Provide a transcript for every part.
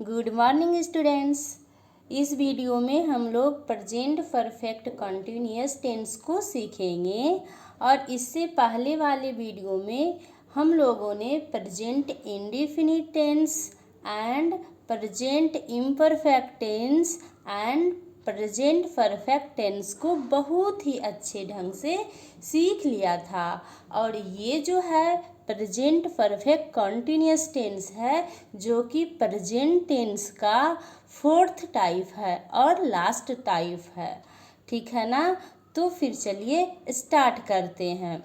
Good morning students. इस video में हम लोग प्रेजेंट परफेक्ट कंटिन्यूअस टेंस को सीखेंगे और इससे पहले वाले वीडियो में हम लोगों ने present indefinite tense and present imperfect tense and present perfect tense को बहुत ही अच्छे ढंग से सीख लिया था। और ये जो है प्रेजेंट परफेक्ट कंटिन्यूअस टेंस है जो कि प्रेजेंट टेंस का फोर्थ टाइप है और लास्ट टाइप है। ठीक है ना। तो फिर चलिए स्टार्ट करते हैं।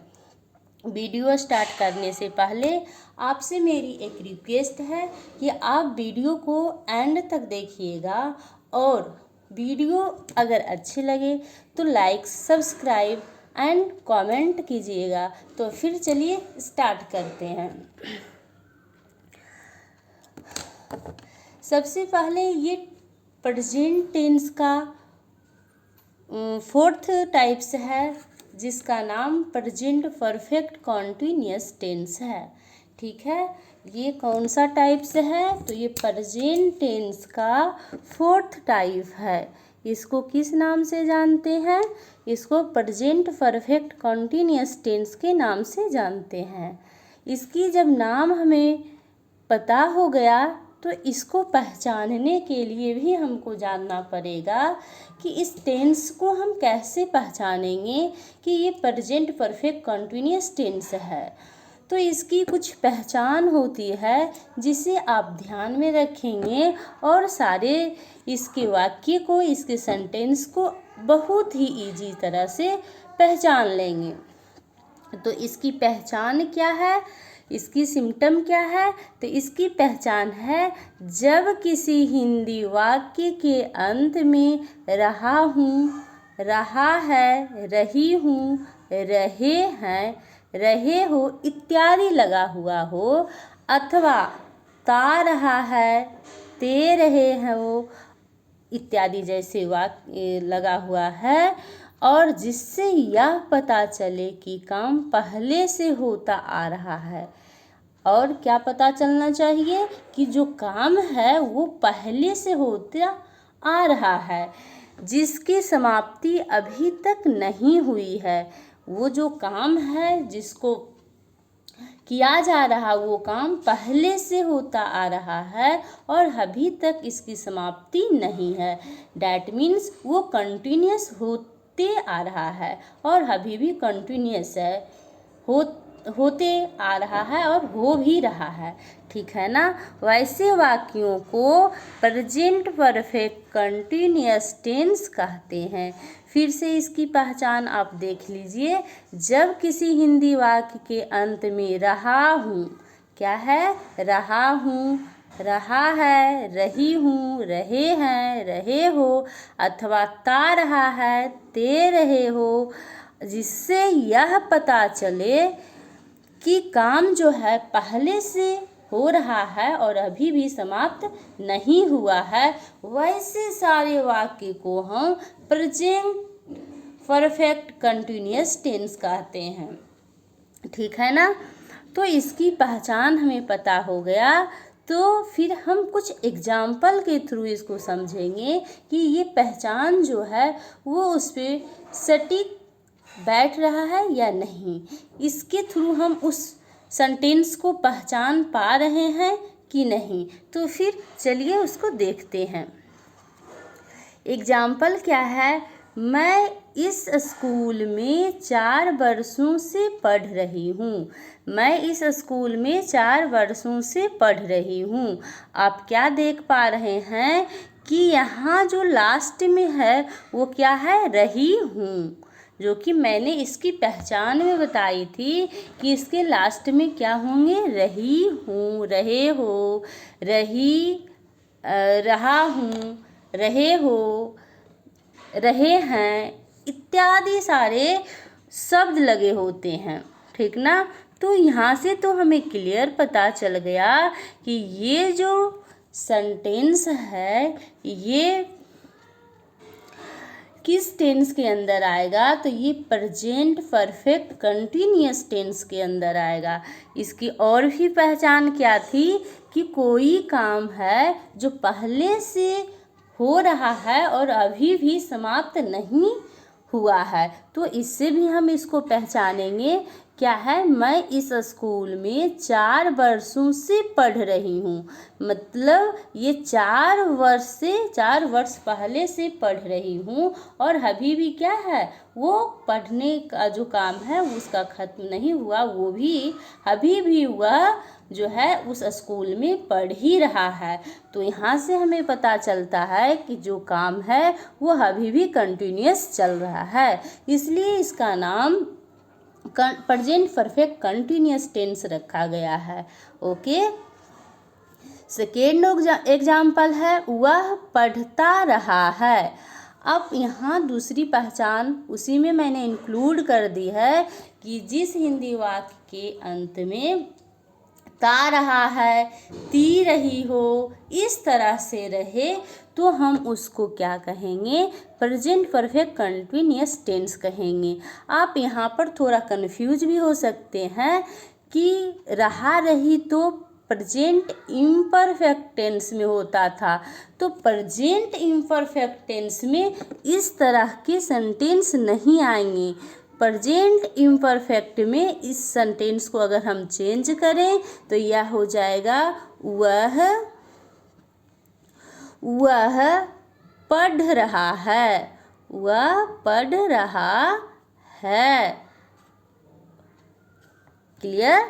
वीडियो स्टार्ट करने से पहले आपसे मेरी एक रिक्वेस्ट है कि आप वीडियो को एंड तक देखिएगा और वीडियो अगर अच्छे लगे तो लाइक सब्सक्राइब एंड कमेंट कीजिएगा। तो फिर चलिए स्टार्ट करते हैं। सबसे पहले ये प्रेजेंट टेंस का फोर्थ टाइप्स है जिसका नाम प्रेजेंट परफेक्ट कंटिन्यूअस टेंस है। ठीक है। ये कौन सा टाइप्स है? तो ये प्रेजेंट टेंस का फोर्थ टाइप है। इसको किस नाम से जानते हैं? इसको प्रेजेंट परफेक्ट कंटिन्यूअस टेंस के नाम से जानते हैं। इसकी जब नाम हमें पता हो गया तो इसको पहचानने के लिए भी हमको जानना पड़ेगा कि इस टेंस को हम कैसे पहचानेंगे कि ये प्रेजेंट परफेक्ट कंटिन्यूअस टेंस है। तो इसकी कुछ पहचान होती है जिसे आप ध्यान में रखेंगे और सारे इसके वाक्य को, इसके सेंटेंस को बहुत ही इजी तरह से पहचान लेंगे। तो इसकी पहचान क्या है? इसकी सिम्टम क्या है? तो इसकी पहचान है जब किसी हिंदी वाक्य के अंत में रहा हूँ, रहा है, रही हूँ, रहे हैं, रहे हो इत्यादि लगा हुआ हो, अथवा ता रहा है, ते रहे हो इत्यादि जैसे वाक्य लगा हुआ है और जिससे यह पता चले कि काम पहले से होता आ रहा है। और क्या पता चलना चाहिए? कि जो काम है वो पहले से होता आ रहा है, जिसकी समाप्ति अभी तक नहीं हुई है। वो जो काम है जिसको किया जा रहा वो काम पहले से होता आ रहा है और अभी तक इसकी समाप्ति नहीं है। डैट मीन्स वो कंटिन्यूअस होते आ रहा है और अभी भी कंटिन्यूअस है, होते आ रहा है और हो भी रहा है। ठीक है ना। वैसे वाक्यों को प्रेजेंट परफेक्ट कंटिन्यूअस टेंस कहते हैं। फिर से इसकी पहचान आप देख लीजिए। जब किसी हिंदी वाक्य के अंत में रहा हूँ, क्या है? रहा हूँ, रहा है, रही हूँ, रहे हैं, रहे हो, अथवा ता रहा है, ते रहे हो, जिससे यह पता चले कि काम जो है पहले से हो रहा है और अभी भी समाप्त नहीं हुआ है, वैसे सारे वाक्य को हम प्रेजेंट परफेक्ट कंटिन्यूअस टेंस कहते हैं। ठीक है ना। तो इसकी पहचान हमें पता हो गया तो फिर हम कुछ एग्जाम्पल के थ्रू इसको समझेंगे कि ये पहचान जो है वो उस पर सटीक बैठ रहा है या नहीं। इसके थ्रू हम उस सेंटेंस को पहचान पा रहे हैं कि नहीं। तो फिर चलिए उसको देखते हैं। एग्जाम्पल क्या है? मैं इस स्कूल में 4 वर्षों से पढ़ रही हूँ। मैं इस स्कूल में 4 वर्षों से पढ़ रही हूँ। आप क्या देख पा रहे हैं कि यहाँ जो लास्ट में है वो क्या है? रही हूँ, जो कि मैंने इसकी पहचान में बताई थी कि इसके लास्ट में क्या होंगे? रही हूँ, रहे हो, रही, रहा हूँ, रहे हो, रहे हैं इत्यादि सारे शब्द लगे होते हैं। ठीक ना। तो यहाँ से तो हमें क्लियर पता चल गया कि ये जो सेंटेंस है ये किस टेंस के अंदर आएगा, तो ये प्रेजेंट परफेक्ट कंटिन्यूअस टेंस के अंदर आएगा। इसकी और भी पहचान क्या थी कि कोई काम है जो पहले से हो रहा है और अभी भी समाप्त नहीं हुआ है, तो इससे भी हम इसको पहचानेंगे। क्या है, मैं इस स्कूल में 4 वर्षों से पढ़ रही हूँ, मतलब ये 4 वर्ष पहले से पढ़ रही हूँ और अभी भी क्या है, वो पढ़ने का जो काम है उसका ख़त्म नहीं हुआ, वो भी अभी भी वह जो है उस स्कूल में पढ़ ही रहा है। तो यहाँ से हमें पता चलता है कि जो काम है वो अभी भी कंटिन्यूअस चल रहा है, इसलिए इसका नाम प्रेजेंट परफेक्ट कंटिन्यूअस टेंस रखा गया है। ओके, सेकेंड एग्जाम्पल है, वह पढ़ता रहा है। अब यहाँ दूसरी पहचान उसी में मैंने इंक्लूड कर दी है कि जिस हिंदी वाक्य के अंत में ता रहा है, ती रही हो, इस तरह से रहे, तो हम उसको क्या कहेंगे, प्रेजेंट परफेक्ट कंटिन्यूअस टेंस कहेंगे। आप यहाँ पर थोड़ा कंफ्यूज भी हो सकते हैं कि रहा रही तो प्रेजेंट इम्परफेक्ट टेंस में होता था, तो प्रेजेंट इम्परफेक्ट टेंस में इस तरह के सेंटेंस नहीं आएंगे। प्रेजेंट इम्परफेक्ट में इस सेंटेंस को अगर हम चेंज करें तो यह हो जाएगा, वह पढ़ रहा है, वह पढ़ रहा है। क्लियर?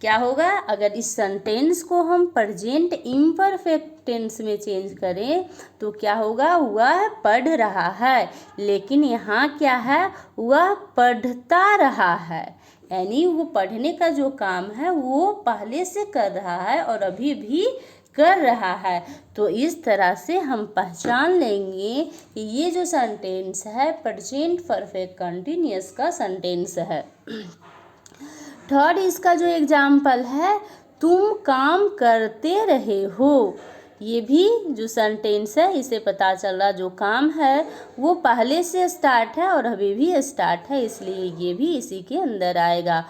क्या होगा, अगर इस सेंटेंस को हम प्रेजेंट इम्परफेक्ट टेंस में चेंज करें तो क्या होगा, वह पढ़ रहा है, लेकिन यहाँ क्या है, वह पढ़ता रहा है, यानी वो पढ़ने का जो काम है वो पहले से कर रहा है और अभी भी कर रहा है। तो इस तरह से हम पहचान लेंगे कि ये जो सेंटेंस है प्रेजेंट परफेक्ट कंटिन्यूअस का सेंटेंस है। थर्ड इसका जो एग्जाम्पल है, तुम काम करते रहे हो। ये भी जो सेंटेंस है इससे पता चल रहा जो काम है वो पहले से स्टार्ट है और अभी भी स्टार्ट है, इसलिए ये भी इसी के अंदर आएगा।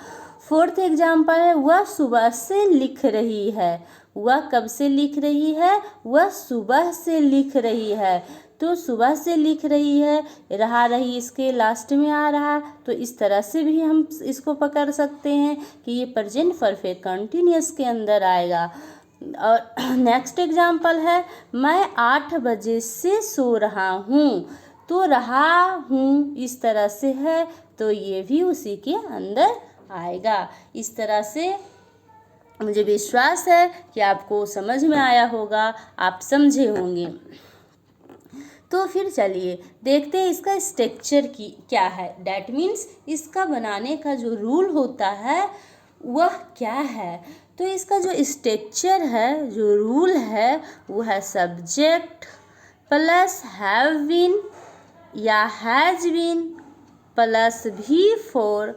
फोर्थ एग्जाम्पल है, वह सुबह से लिख रही है। वह कब से लिख रही है, वह सुबह से लिख रही है, तो सुबह से लिख रही है, रहा रही इसके लास्ट में आ रहा, तो इस तरह से भी हम इसको पकड़ सकते हैं कि ये प्रेजेंट परफेक्ट कंटिन्यूअस के अंदर आएगा। और नेक्स्ट एग्जाम्पल है, मैं 8 बजे से सो रहा हूँ, तो रहा हूँ इस तरह से है, तो ये भी उसी के अंदर आएगा। इस तरह से मुझे विश्वास है कि आपको समझ में आया होगा, आप समझे होंगे। तो फिर चलिए देखते हैं इसका स्ट्रक्चर की क्या है, डैट मीन्स इसका बनाने का जो रूल होता है वह क्या है। तो इसका जो स्ट्रक्चर है, जो रूल है, वो है सब्जेक्ट प्लस हैव बीन या has been plus V4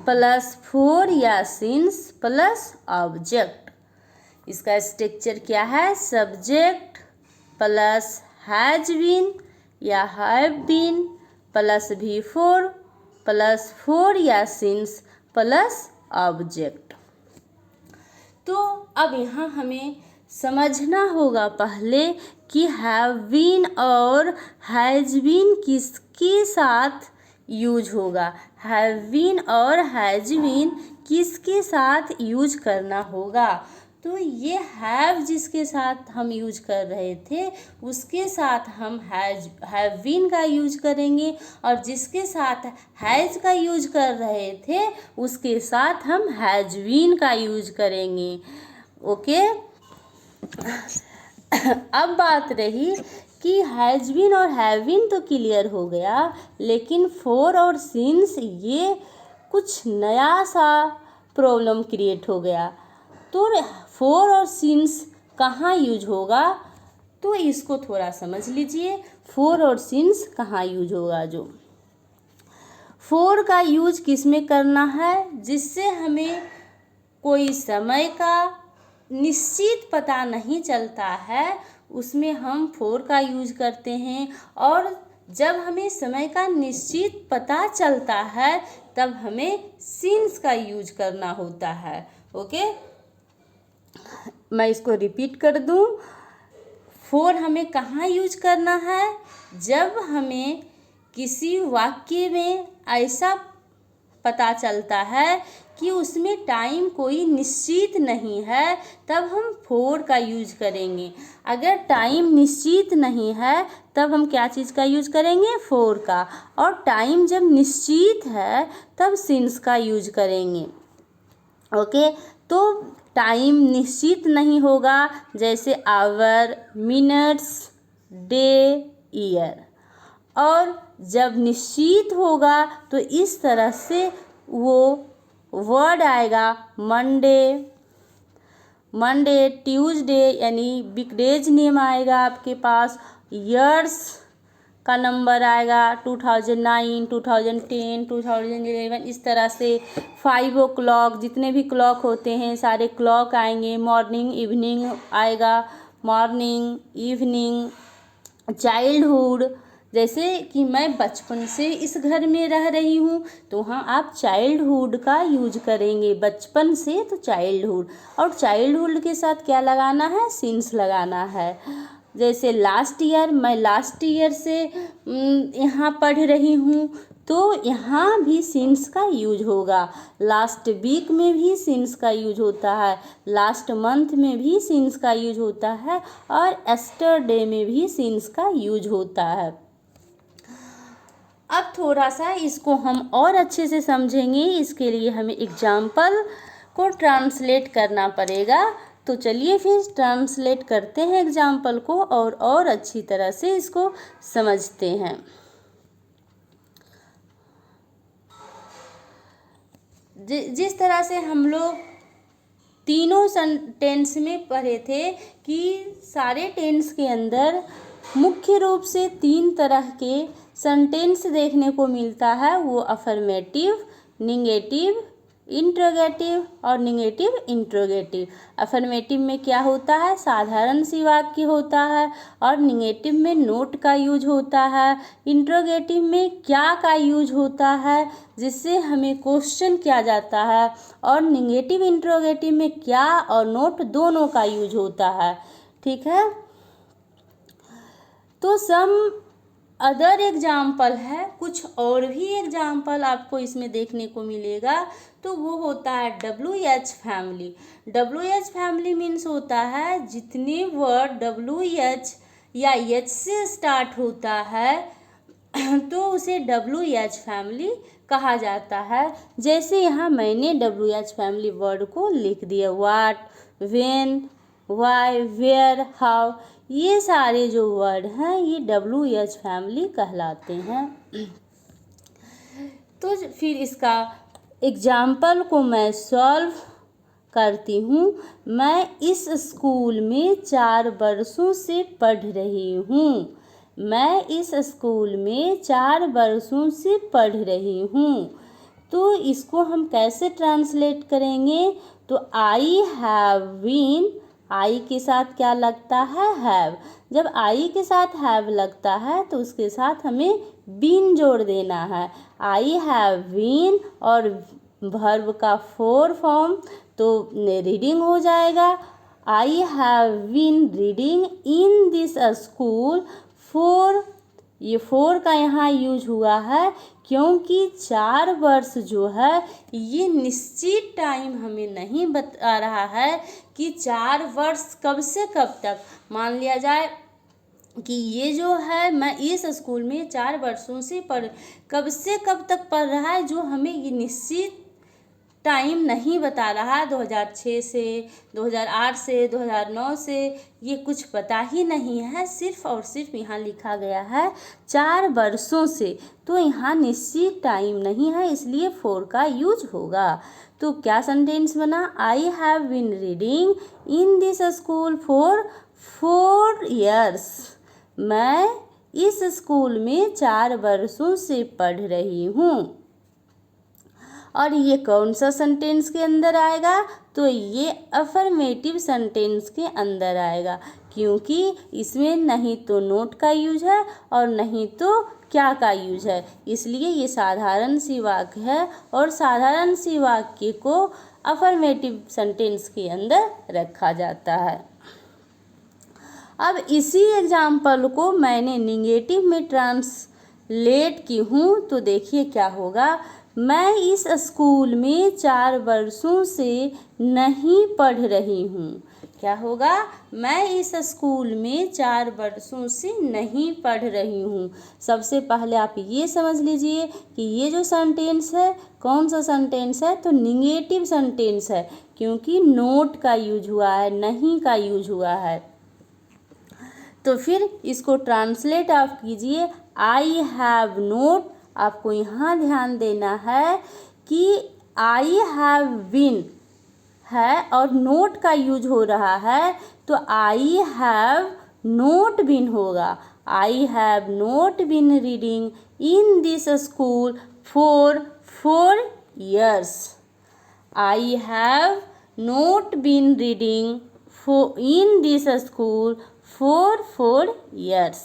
plus 4 या सिंस प्लस ऑब्जेक्ट। इसका स्ट्रक्चर क्या है, सब्जेक्ट प्लस हैज बीन या have been plus V4 plus 4 या सिंस प्लस ऑब्जेक्ट। तो अब यहाँ हमें समझना होगा पहले कि हैव बीन और हैज बीन किसके साथ यूज होगा, हैव बीन और हैज बीन किसके साथ यूज करना होगा। तो ये हैव जिसके साथ हम यूज कर रहे थे उसके साथ हम हैव बीन का यूज करेंगे, और जिसके साथ हैज का यूज कर रहे थे उसके साथ हम हैज बीन का यूज करेंगे। ओके, अब बात रही कि हैज बीन और हैव बीन तो क्लियर हो गया, लेकिन फॉर और सिंस ये कुछ नया सा प्रॉब्लम क्रिएट हो गया। तो फॉर और सिंस कहाँ यूज होगा, तो इसको थोड़ा समझ लीजिए। फॉर और सिंस कहाँ यूज होगा, जो फॉर का यूज किस में करना है, जिससे हमें कोई समय का निश्चित पता नहीं चलता है, उसमें हम फॉर का यूज करते हैं। और जब हमें समय का निश्चित पता चलता है तब हमें सिंस का यूज करना होता है। ओके, मैं इसको रिपीट कर दूं। फॉर हमें कहाँ यूज करना है? जब हमें किसी वाक्य में ऐसा पता चलता है कि उसमें टाइम कोई निश्चित नहीं है, तब हम फॉर का यूज करेंगे। अगर टाइम निश्चित नहीं है तब हम क्या चीज़ का यूज करेंगे? फॉर का। और टाइम जब निश्चित है तब सिंस का यूज करेंगे। ओके, तो टाइम निश्चित नहीं होगा, जैसे आवर, मिनट्स, डे, ईयर। और जब निश्चित होगा तो इस तरह से वो वर्ड आएगा मंडे, ट्यूसडे, यानी वीकडेज नेम आएगा आपके पास। ईयर्स का नंबर आएगा 2009, 2010, 2011, इस तरह से 5 o'clock, जितने भी क्लॉक होते हैं सारे क्लॉक आएंगे। मॉर्निंग, इवनिंग आएगा, मॉर्निंग, इवनिंग। चाइल्डहुड, जैसे कि मैं बचपन से इस घर में रह रही हूँ तो वहाँ आप चाइल्डहुड का यूज करेंगे। बचपन से तो चाइल्डहुड, और चाइल्डहुड के साथ क्या लगाना है? सिंस लगाना है। जैसे लास्ट ईयर, मैं लास्ट ईयर से यहाँ पढ़ रही हूँ तो यहाँ भी सिंस का यूज होगा। लास्ट वीक में भी सिंस का यूज होता है, लास्ट मंथ में भी सिंस का यूज होता है, और एस्टरडे में भी सिंस का यूज होता है। अब थोड़ा सा इसको हम और अच्छे से समझेंगे, इसके लिए हमें एग्जाम्पल को ट्रांसलेट करना पड़ेगा। तो चलिए फिर ट्रांसलेट करते हैं एग्जाम्पल को और अच्छी तरह से इसको समझते हैं। जिस तरह से हम लोग तीनों टेंस में पढ़े थे कि सारे टेंस के अंदर मुख्य रूप से 3 तरह के सेंटेंस देखने को मिलता है, वो अफर्मेटिव, निगेटिव, इंट्रोगेटिव और निगेटिव इंट्रोगेटिव। अफर्मेटिव में क्या होता है? साधारण सी वाक्य होता है, और निगेटिव में नोट का यूज होता है। इंट्रोगेटिव में क्या का यूज होता है, जिससे हमें क्वेश्चन किया जाता है, और निगेटिव इंट्रोगेटिव में क्या और नोट दोनों का यूज होता है। ठीक है, तो सम अदर एग्जाम्पल है, कुछ और भी एग्जाम्पल आपको इसमें देखने को मिलेगा। तो वो होता है WH family. WH family means होता है जितने वर्ड WH या H से स्टार्ट होता है तो उसे WH फैमिली कहा जाता है। जैसे यहाँ मैंने WH फैमिली वर्ड को लिख दिया, वाट, व्हेन, वाई, वेयर, हाउ, ये सारे जो वर्ड हैं ये WH फैमिली कहलाते हैं। तो फिर इसका एग्जाम्पल को मैं सॉल्व करती हूँ। मैं इस स्कूल में 4 वर्षों से पढ़ रही हूँ। मैं इस स्कूल में 4 वर्षों से पढ़ रही हूँ। तो इसको हम कैसे ट्रांसलेट करेंगे? तो आई हैव बीन, आई के साथ क्या लगता है? हैव। जब आई के साथ हैव लगता है तो उसके साथ हमें बीन जोड़ देना है। आई हैव बीन और वर्ब का 4 फॉर्म तो रीडिंग हो जाएगा। I have been reading in this school for, ये 4 का यहाँ यूज हुआ है क्योंकि 4 वर्ष जो है ये निश्चित टाइम हमें नहीं बता रहा है कि 4 वर्ष कब से कब तक। मान लिया जाए कि ये जो है मैं इस स्कूल में 4 वर्षों से कब से कब तक पढ़ रहा है, जो हमें ये निश्चित टाइम नहीं बता रहा। 2006 से, 2008 से, 2009 से, ये कुछ पता ही नहीं है। सिर्फ और सिर्फ यहाँ लिखा गया है 4 वर्षों से, तो यहाँ निश्चित टाइम नहीं है, इसलिए 4 का यूज होगा। तो क्या सेंटेंस बना? I have been reading in this school for 4 years। मैं इस स्कूल में 4 वर्षों से पढ़ रही हूँ। और ये कौन सा सेंटेंस के अंदर आएगा, तो ये अफर्मेटिव सेंटेंस के अंदर आएगा, क्योंकि इसमें नहीं तो नोट का यूज है और नहीं तो क्या का यूज है, इसलिए ये साधारण सी वाक्य है और साधारण सी वाक्य को अफर्मेटिव सेंटेंस के अंदर रखा जाता है। अब इसी एग्जाम्पल को मैंने निगेटिव में ट्रांसलेट की हूँ, तो देखिए क्या होगा। मैं इस स्कूल में 4 वर्षों से नहीं पढ़ रही हूँ। क्या होगा, मैं इस स्कूल में 4 वर्षों से नहीं पढ़ रही हूँ। सबसे पहले आप ये समझ लीजिए कि ये जो सेंटेंस है कौन सा सेंटेंस है, तो निगेटिव सेंटेंस है, क्योंकि नोट का यूज हुआ है, नहीं का यूज हुआ है। तो फिर इसको ट्रांसलेट आप कीजिए, आई हैव नोट। आपको यहाँ ध्यान देना है कि आई हैव बीन है और नोट का यूज हो रहा है, तो आई हैव नोट बीन होगा। I have not been reading in this school for 4 years. I have not been reading in this school for 4 years.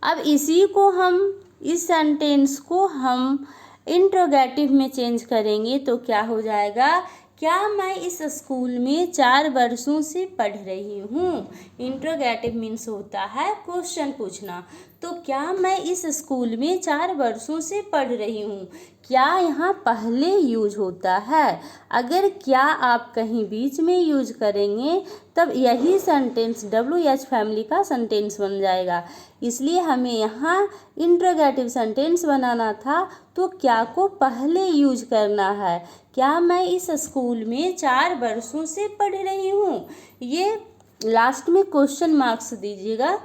अब इसी को हम, इस सेंटेंस को हम इंट्रोगेटिव में चेंज करेंगे तो क्या हो जाएगा, क्या मैं इस स्कूल में 4 वर्षों से पढ़ रही हूँ। इंट्रोगेटिव मीन्स होता है क्वेश्चन पूछना, तो क्या मैं इस स्कूल में 4 वर्षों से पढ़ रही हूँ, क्या यहाँ पहले यूज होता है। अगर क्या आप कहीं बीच में यूज करेंगे तब यही सेंटेंस WH फैमिली का सेंटेंस बन जाएगा, इसलिए हमें यहाँ इंट्रोगेटिव सेंटेंस बनाना था, तो क्या को पहले यूज करना है। क्या मैं इस स्कूल में 4 वर्षों से पढ़ रही हूँ, ये लास्ट में क्वेश्चन मार्क्स दीजिएगा।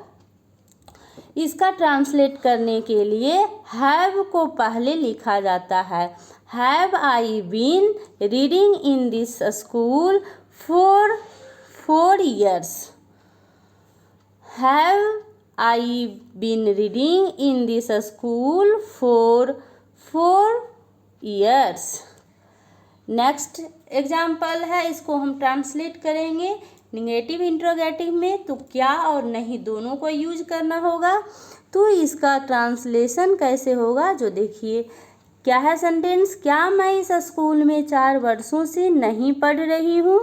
इसका ट्रांसलेट करने के लिए हैव को पहले लिखा जाता है। Have I been reading in this school for 4 years. Have I been reading in this school for 4 years. Next example है, इसको हम ट्रांसलेट करेंगे निगेटिव इंट्रोगेटिव में, तो क्या और नहीं दोनों को यूज करना होगा। तो इसका ट्रांसलेशन कैसे होगा, जो देखिए क्या है सेंटेंस, क्या मैं इस स्कूल में 4 वर्षों से नहीं पढ़ रही हूँ।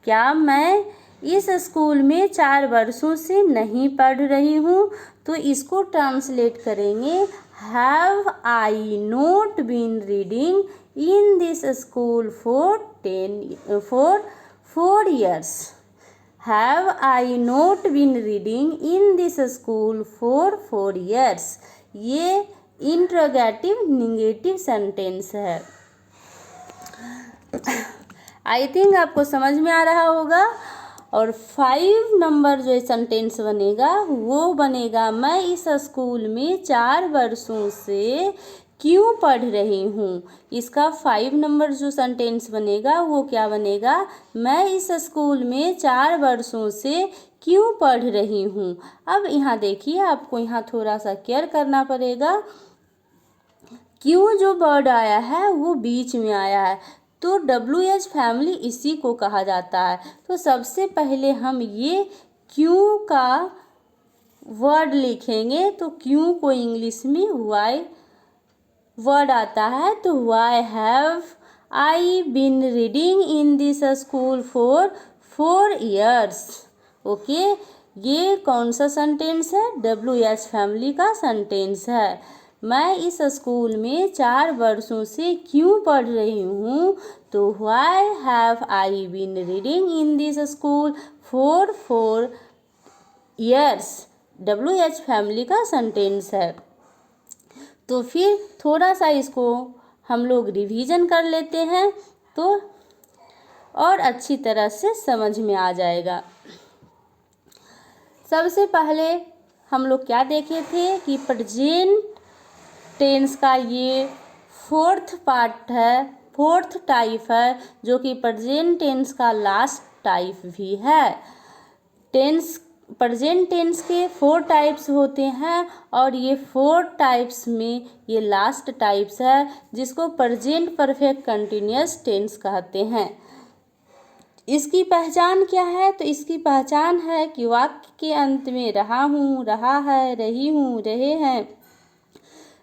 क्या मैं इस स्कूल में 4 वर्षों से नहीं पढ़ रही हूँ, तो इसको ट्रांसलेट करेंगे have I not been reading in this school for 4 years. Have I not been reading in this school for 4 years. ये इंट्रोगेटिव निगेटिव सेंटेंस है। आई थिंक आपको समझ में आ रहा होगा। और 5 नंबर जो सेंटेंस बनेगा वो बनेगा, मैं इस स्कूल में 4 वर्षों से क्यों पढ़ रही हूँ। इसका 5 नंबर जो सेंटेंस बनेगा वो क्या बनेगा, मैं इस स्कूल में 4 वर्षों से क्यों पढ़ रही हूँ। अब यहाँ देखिए, आपको यहाँ थोड़ा सा केयर करना पड़ेगा। क्यों जो वर्ड आया है वो बीच में आया है, तो WH फैमिली इसी को कहा जाता है। तो सबसे पहले हम ये क्यों का वर्ड लिखेंगे, तो क्यों को इंग्लिश में वाई वर्ड आता है, तो why have I been reading in this school for 4 years. Okay, ये कौन सा सेंटेंस है, WH फैमिली का सेंटेंस है। मैं इस स्कूल में 4 वर्षों से क्यों पढ़ रही हूँ, तो why have I been reading in this school for 4 years. WH family का सेंटेंस है। तो फिर थोड़ा सा इसको हम लोग रिवीजन कर लेते हैं तो और अच्छी तरह से समझ में आ जाएगा। सबसे पहले हम लोग क्या देखे थे कि प्रेजेंट टेंस का ये 4th पार्ट है, 4th टाइप है, जो कि प्रेजेंट टेंस का लास्ट टाइप भी है। टेंस प्रेजेंट टेंस के 4 टाइप्स होते हैं और ये 4 टाइप्स में ये लास्ट टाइप्स है जिसको प्रेजेंट परफेक्ट कंटिन्यूअस टेंस कहते हैं। इसकी पहचान क्या है? तो इसकी पहचान है कि वाक्य के अंत में रहा हूँ, रहा है, रही हूँ, रहे हैं,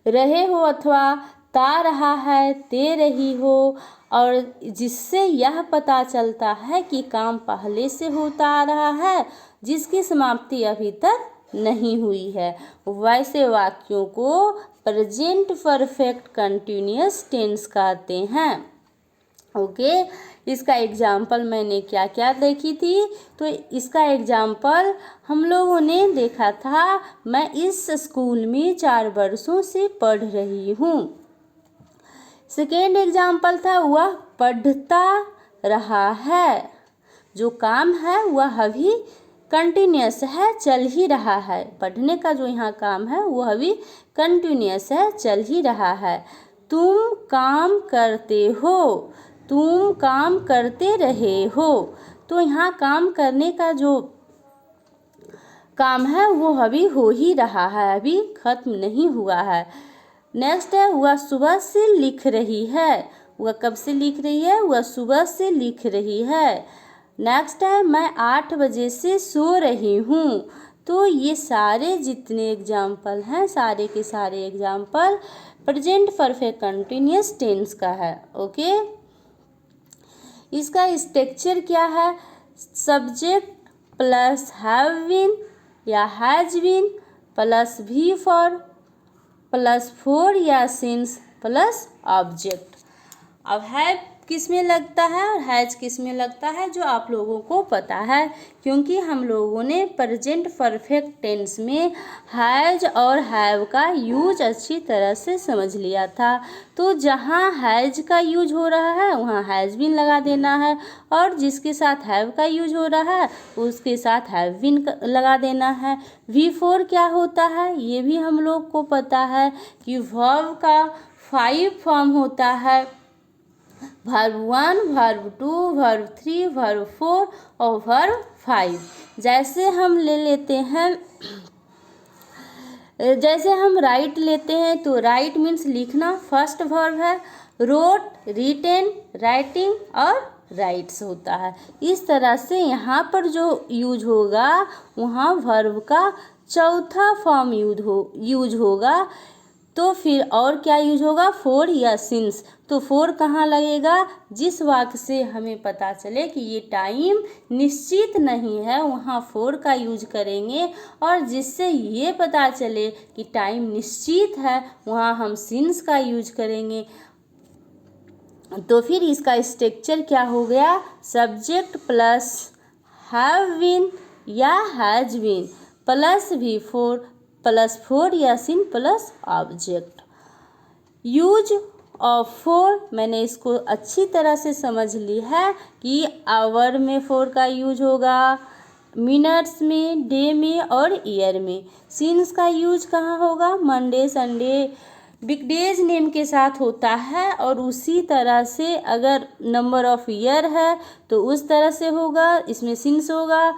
रहे हो अथवा ता रहा है, ते रही हो, और जिससे यह पता चलता है कि काम पहले से होता आ रहा है जिसकी समाप्ति अभी तक नहीं हुई है, वैसे वाक्यों को प्रेजेंट परफेक्ट कंटिन्यूअस टेंस कहते हैं। ओके, इसका एग्जाम्पल मैंने क्या क्या देखी थी? तो इसका एग्जाम्पल हम लोगों ने देखा था, मैं इस स्कूल में 4 वर्षों से पढ़ रही हूँ। सेकेंड एग्जाम्पल था वह पढ़ता रहा है, जो काम है वह अभी कंटिन्यूअस है, चल ही रहा है। पढ़ने का जो यहाँ काम है वह अभी कंटिन्यूअस है, चल ही रहा है। तुम काम करते हो, तुम काम करते रहे हो, तो यहाँ काम करने का जो काम है वो अभी हो ही रहा है, अभी खत्म नहीं हुआ है। नेक्स्ट है वह सुबह से लिख रही है, वह कब से लिख रही है? वह सुबह से लिख रही है। नेक्स्ट है मैं 8 बजे से सो रही हूँ। तो ये सारे जितने एग्जाम्पल हैं, सारे के सारे example present perfect continuous tense का है। ओके, इसका स्ट्रक्चर क्या है? सब्जेक्ट प्लस हैव बीन या has been plus V for plus four या सिंस प्लस ऑब्जेक्ट। अब हैव किस में लगता है और हैज किस में लगता है जो आप लोगों को पता है, क्योंकि हम लोगों ने प्रेजेंट परफेक्ट टेंस में हैज और हैव का यूज अच्छी तरह से समझ लिया था। तो जहाँ हैज का यूज हो रहा है वहाँ हैज बीन लगा देना है, और जिसके साथ हैव का यूज हो रहा है उसके साथ हैव बीन लगा देना है। V4 क्या होता है ये भी हम लोग को पता है कि वर्ब का 5 फॉर्म होता है, वर्ब 1, वर्ब 2, वर्ब 3, वर्ब 4 और वर्ब 5। जैसे हम ले लेते हैं, जैसे हम राइट लेते हैं तो राइट मीन्स लिखना, फर्स्ट वर्ब है। रोट, रिटेन, राइटिंग और राइट्स होता है। इस तरह से यहाँ पर जो यूज होगा वहाँ वर्ब का चौथा फॉर्म यूज होगा। तो फिर और क्या यूज होगा? फोर या सिंस। तो फोर कहाँ लगेगा? जिस वाक्य से हमें पता चले कि ये टाइम निश्चित नहीं है वहाँ फोर का यूज करेंगे, और जिससे ये पता चले कि टाइम निश्चित है वहाँ हम सिंस का यूज करेंगे। तो फिर इसका स्ट्रक्चर क्या हो गया? सब्जेक्ट प्लस हैव बीन या has been plus V4 plus four या सिन plus object. Use of four मैंने इसको अच्छी तरह से समझ ली है कि आवर में फोर का यूज होगा, मिनट्स में, डे में और ईयर में। सिंस का यूज कहाँ होगा? मंडे, संडे, वीकडेज नेम के साथ होता है, और उसी तरह से अगर नंबर ऑफ ईयर है तो उस तरह से होगा, इसमें सिंस होगा।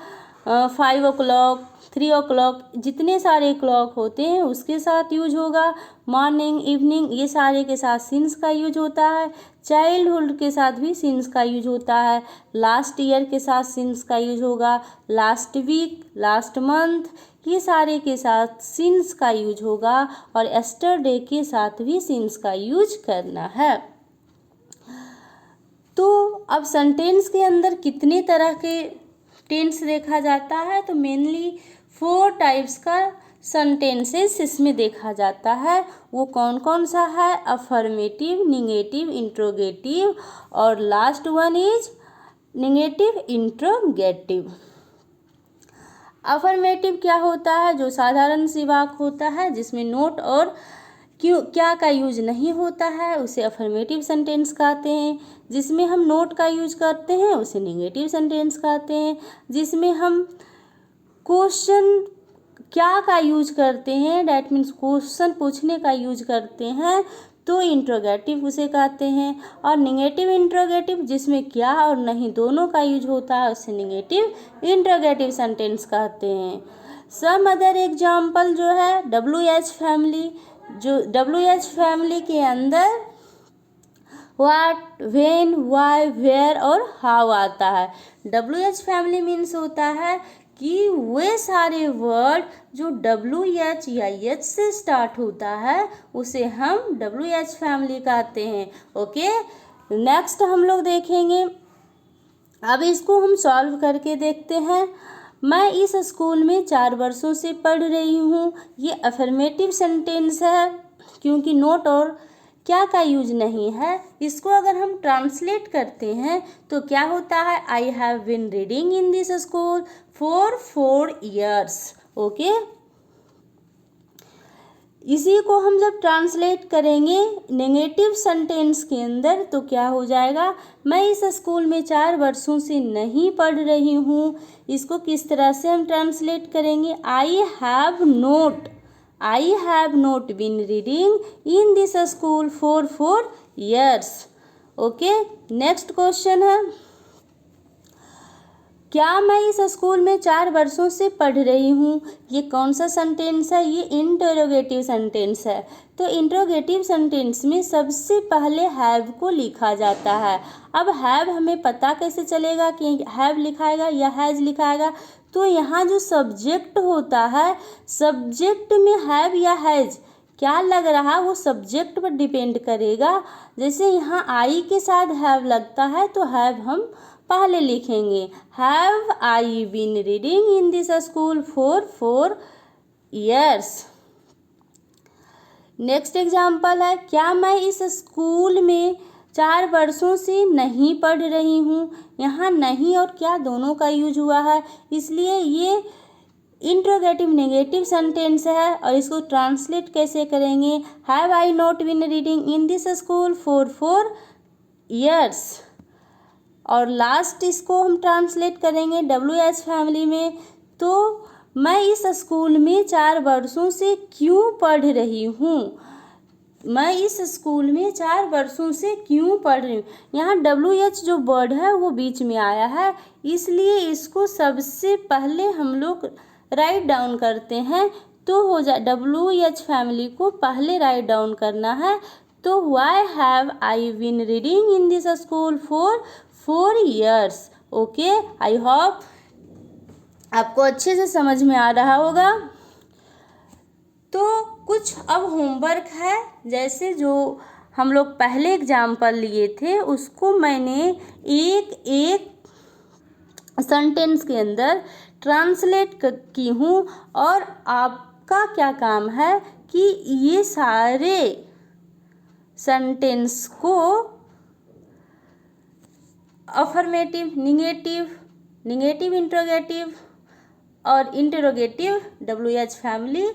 5 o'clock, 3 o'clock, जितने सारे क्लॉक होते हैं उसके साथ यूज होगा। मॉर्निंग, इवनिंग, ये सारे के साथ सिंस का यूज होता है। चाइल्डहुड के साथ भी सिंस का यूज होता है। लास्ट ईयर के साथ सिंस का यूज होगा। लास्ट वीक, लास्ट मंथ, ये सारे के साथ सिंस का यूज होगा, और एस्टरडे के साथ भी सिंस का यूज करना है। तो अब सेंटेंस के अंदर कितने तरह के टेंस देखा जाता है? तो मेनली 4 टाइप्स का सेंटेंसेस इसमें देखा जाता है। वो कौन कौन सा है? अफर्मेटिव, निगेटिव, इंट्रोगेटिव, और last one is negative interrogative. Affirmative क्या होता है? जो साधारण सी वाक्य होता है जिसमें नोट और क्यों क्या का यूज नहीं होता है उसे अफर्मेटिव सेंटेंस कहते हैं। जिसमें हम नोट का यूज करते हैं उसे निगेटिव सेंटेंस कहते हैं। जिसमें हम क्वेश्चन क्या का यूज करते हैं, डैट मीन्स क्वेश्चन पूछने का यूज करते हैं, तो इंट्रोगेटिव उसे कहते हैं। और निगेटिव इंट्रोगेटिव जिसमें क्या और नहीं दोनों का यूज होता है उसे निगेटिव इंट्रोगेटिव सेंटेंस कहते हैं। सम अदर एग्जाम्पल जो है WH फैमिली, जो WH फैमिली के अंदर व्हाट, व्हेन, व्हाई, वेयर और हाउ आता है। WH फैमिली मीन्स होता है कि वे सारे वर्ड जो WH या H से स्टार्ट होता है उसे हम WH फैमिली कहते हैं। ओके, नेक्स्ट हम लोग देखेंगे, अब इसको हम सॉल्व करके देखते हैं। मैं इस स्कूल में 4 वर्षों से पढ़ रही हूँ, ये अफर्मेटिव सेंटेंस है क्योंकि नोट और क्या का यूज नहीं है। इसको अगर हम ट्रांसलेट करते हैं तो क्या होता है, I have been reading in this school for 4 years। Okay, इसी को हम जब ट्रांसलेट करेंगे नेगेटिव सेंटेंस के अंदर तो क्या हो जाएगा, मैं इस स्कूल में 4 वर्षों से नहीं पढ़ रही हूँ। इसको किस तरह से हम ट्रांसलेट करेंगे, I have not been reading in this school for 4 years। Okay, next question है, क्या मैं इस स्कूल में 4 वर्षों से पढ़ रही हूँ। ये कौन सा सेंटेंस है, ये इंटरोगेटिव सेंटेंस है। तो इंटरोगेटिव सेंटेंस में सबसे पहले हैव को लिखा जाता है। अब हैव हमें पता कैसे चलेगा कि हैव लिखाएगा या हैज लिखाएगा, तो यहाँ जो सब्जेक्ट होता है, सब्जेक्ट में हैव या हैज क्या लग रहा वो सब्जेक्ट पर डिपेंड करेगा। जैसे यहाँ आई के साथ हैव लगता है तो हैव हम पहले लिखेंगे, have I been reading in this school for 4 years। Next example है, क्या मैं इस स्कूल में 4 वर्षों से नहीं पढ़ रही हूँ। यहाँ नहीं और क्या दोनों का यूज हुआ है, इसलिए ये इंट्रोगेटिव नेगेटिव सेंटेंस है। और इसको ट्रांसलेट कैसे करेंगे, have I not been reading in this school for 4 years। और लास्ट इसको हम ट्रांसलेट करेंगे WH फैमिली में, तो मैं इस स्कूल में 4 वर्षों से क्यों पढ़ रही हूँ। मैं इस स्कूल में 4 वर्षों से क्यों पढ़ रही हूँ। यहाँ WH जो वर्ड है वो बीच में आया है, इसलिए इसको सबसे पहले हम लोग राइट डाउन करते हैं तो हो जाए, WH फैमिली को पहले राइट डाउन करना है। तो why have I been reading in this school for 4 years। Okay, I hope आपको अच्छे से समझ में आ रहा होगा। तो कुछ अब होमवर्क है, जैसे जो हम लोग पहले एग्जाम्पल लिए थे उसको मैंने एक एक सेंटेंस के अंदर ट्रांसलेट की हूँ, और आपका क्या काम है कि ये सारे सेंटेंस को अफर्मेटिव, निगेटिव इंट्रोगेटिव और इंटरोगेटिव WH फैमिली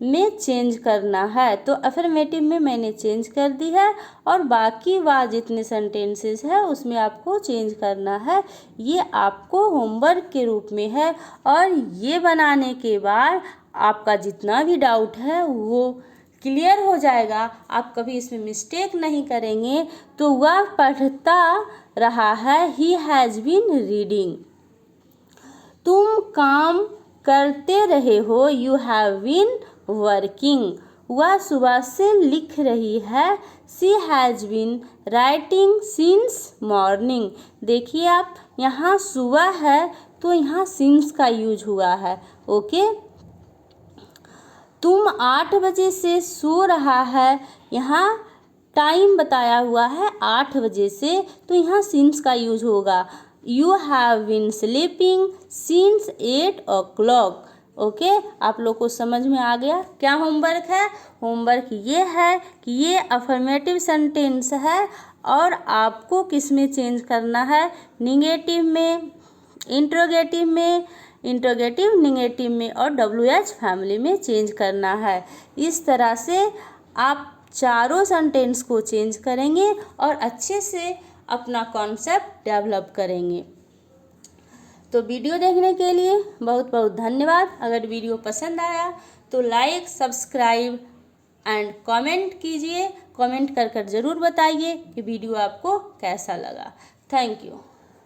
में चेंज करना है। तो अफर्मेटिव में मैंने चेंज कर दी है और बाकी वाह जितने सेंटेंसेस है उसमें आपको चेंज करना है। ये आपको होमवर्क के रूप में है, और ये बनाने के बाद आपका जितना भी डाउट है वो क्लियर हो जाएगा। आप कभी इसमें मिस्टेक नहीं करेंगे। तो वह पढ़ता रहा है, ही हैज़ बीन रीडिंग। तुम काम करते रहे हो, यू हैव बीन वर्किंग। वह सुबह से लिख रही है, she has been writing since morning. देखिए आप, यहाँ सुबह है तो यहाँ सिंस का यूज हुआ है। ओके, तुम 8 बजे से सो रहा है, यहाँ टाइम बताया हुआ है 8 बजे से, तो यहाँ सिंस का यूज होगा। You have been sleeping since 8 o'clock। Okay, आप लोग को समझ में आ गया। क्या होमवर्क है, होमवर्क ये है कि ये अफर्मेटिव सेंटेंस है और आपको किस में चेंज करना है, निगेटिव में, इंट्रोगेटिव में, इंट्रोगेटिव निगेटिव में और WH फैमिली में चेंज करना है। इस तरह से आप चारों सेंटेंस को चेंज करेंगे और अच्छे से अपना कॉन्सेप्ट डेवलप करेंगे। तो वीडियो देखने के लिए बहुत बहुत धन्यवाद। अगर वीडियो पसंद आया तो लाइक, सब्सक्राइब एंड कमेंट कीजिए, कमेंट कर ज़रूर बताइए कि वीडियो आपको कैसा लगा। Thank you.